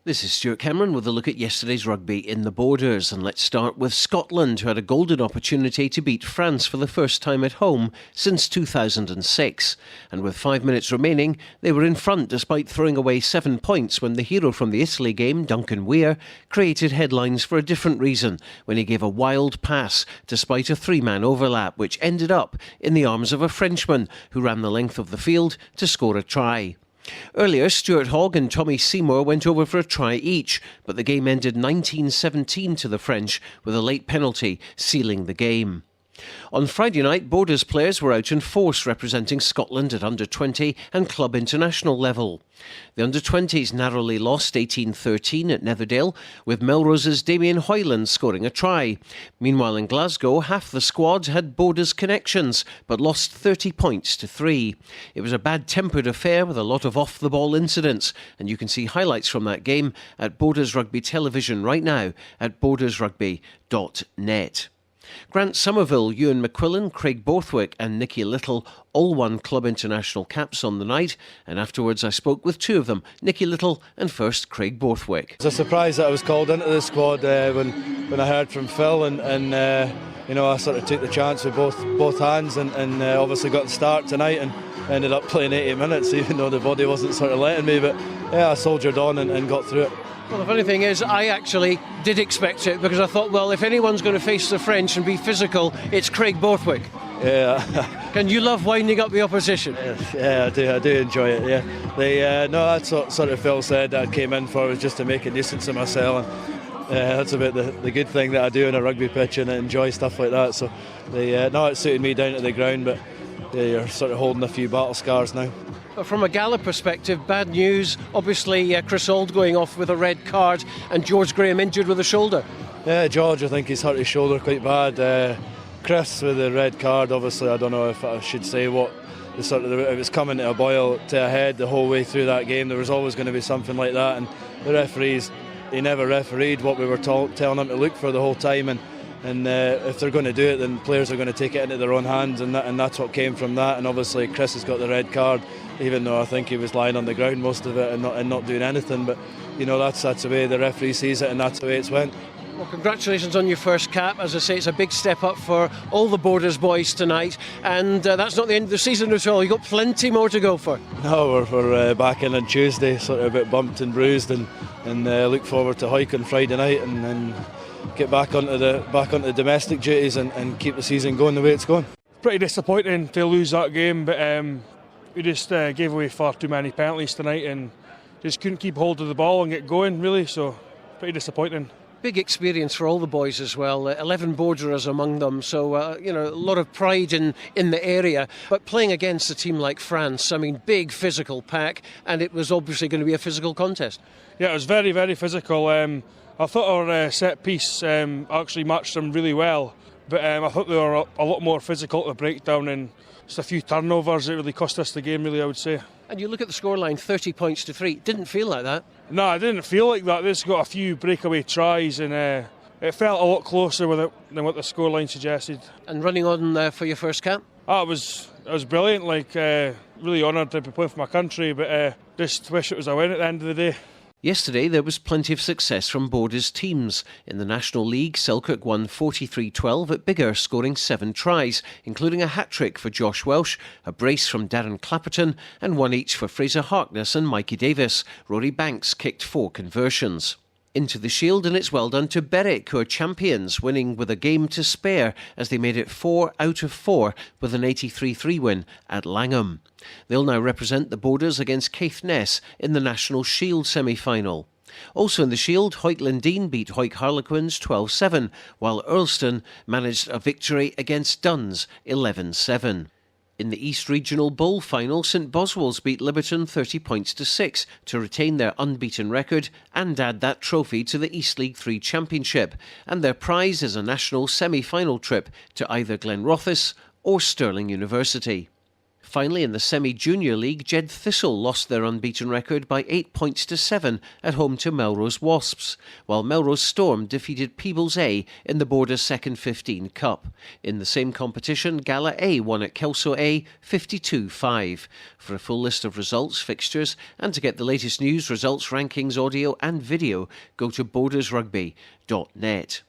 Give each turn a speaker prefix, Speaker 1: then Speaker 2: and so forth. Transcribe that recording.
Speaker 1: This is Stuart Cameron with a look at yesterday's rugby in the Borders, and let's start with Scotland, who had a golden opportunity to beat France for the first time at home since 2006. And with 5 minutes remaining, they were in front despite throwing away 7 points when the hero from the Italy game, Duncan Weir, created headlines for a different reason when he gave a wild pass despite a three-man overlap, which ended up in the arms of a Frenchman who ran the length of the field to score a try. Earlier, Stuart Hogg and Tommy Seymour went over for a try each, but the game ended 19-17 to the French, with a late penalty sealing the game. On Friday night, Borders players were out in force representing Scotland at under-20 and club international level. The under-20s narrowly lost 18-13 at Netherdale, with Melrose's Damien Hoyland scoring a try. Meanwhile in Glasgow, half the squad had Borders connections, but lost 30 points to 3. It was a bad-tempered affair with a lot of off-the-ball incidents, and you can see highlights from that game at Borders Rugby Television right now at bordersrugby.net. Grant Somerville, Ewan McQuillan, Craig Borthwick and Nicky Little all won club international caps on the night, and afterwards I spoke with two of them, Nicky Little and first Craig Borthwick.
Speaker 2: It's a surprise that I was called into the squad when I heard from Phil and I sort of took the chance with both hands and obviously got the start tonight and ended up playing 80 minutes even though the body wasn't sort of letting me, but yeah, I soldiered on and got through it.
Speaker 1: Well, the funny thing is, I actually did expect it because I thought, well, if anyone's going to face the French and be physical, it's Craig Borthwick.
Speaker 2: Yeah.
Speaker 1: Can you love winding up the opposition?
Speaker 2: Yeah, I do enjoy it, yeah. That's what sort of Phil said that I came in for, was just to make a nuisance of myself. And that's about the good thing that I do on a rugby pitch, and I enjoy stuff like that. So it suited me down to the ground, but you're sort of holding a few battle scars now.
Speaker 1: But from a Gala perspective, bad news. Obviously, Chris Auld going off with a red card and George Graham injured with a shoulder.
Speaker 2: Yeah, George, I think he's hurt his shoulder quite bad. Chris with the red card, obviously, I don't know if I should say what if it was coming to a boil to a head the whole way through that game. There was always going to be something like that, and the referees, he never refereed what we were telling him to look for the whole time. And if they're going to do it, then players are going to take it into their own hands, and that's what came from that. And obviously Chris has got the red card, even though I think he was lying on the ground most of it and not doing anything. But that's the way the referee sees it, and that's the way it's went.
Speaker 1: Well, congratulations on your first cap. As I say, it's a big step up for all the Borders boys tonight, and that's not the end of the season at all. You've got plenty more to go for.
Speaker 2: No, we're back in on Tuesday, sort of a bit bumped and bruised, and look forward to Hawick on Friday night, and then get back onto the domestic duties and keep the season going the way it's going.
Speaker 3: Pretty disappointing to lose that game, but we just gave away far too many penalties tonight and just couldn't keep hold of the ball and get going, really, so pretty disappointing.
Speaker 1: Big experience for all the boys as well, 11 Borderers among them, so a lot of pride in the area. But playing against a team like France, I mean, big physical pack, and it was obviously going to be a physical contest.
Speaker 3: Yeah, it was very, very physical. I thought our set piece actually matched them really well, but I thought they were a lot more physical to break down, and just a few turnovers that really cost us the game, really, I would say.
Speaker 1: And you look at the scoreline, 30 points to 3. Didn't feel like that.
Speaker 3: No, I didn't feel like that. They just got a few breakaway tries, and it felt a lot closer than what the scoreline suggested.
Speaker 1: And running on for your first cap?
Speaker 3: It was brilliant. Really honoured to be playing for my country, but just wish it was a win at the end of the day.
Speaker 1: Yesterday there was plenty of success from Borders teams. In the National League, Selkirk won 43-12 at Biggar, scoring 7 tries, including a hat-trick for Josh Welsh, a brace from Darren Clapperton, and 1 each for Fraser Harkness and Mikey Davis. Rory Banks kicked 4 conversions. Into the Shield, and it's well done to Berwick, who are champions, winning with a game to spare as they made it 4 out of 4 with an 83-3 win at Langham. They'll now represent the Borders against Caithness in the National Shield semi-final. Also in the Shield, Hoyt Lindeen beat Hoyk Harlequins 12-7, while Earlston managed a victory against Duns 11-7. In the East Regional Bowl final, St Boswell's beat Liberton 30 points to 6 to retain their unbeaten record and add that trophy to the East League 3 Championship. And their prize is a national semi-final trip to either Glenrothes or Stirling University. Finally, in the Semi-Junior League, Jed Thistle lost their unbeaten record by 8 points to 7 at home to Melrose Wasps, while Melrose Storm defeated Peebles A in the Borders Second 15 Cup. In the same competition, Gala A won at Kelso A 52-5. For a full list of results, fixtures, and to get the latest news, results, rankings, audio and video, go to bordersrugby.net.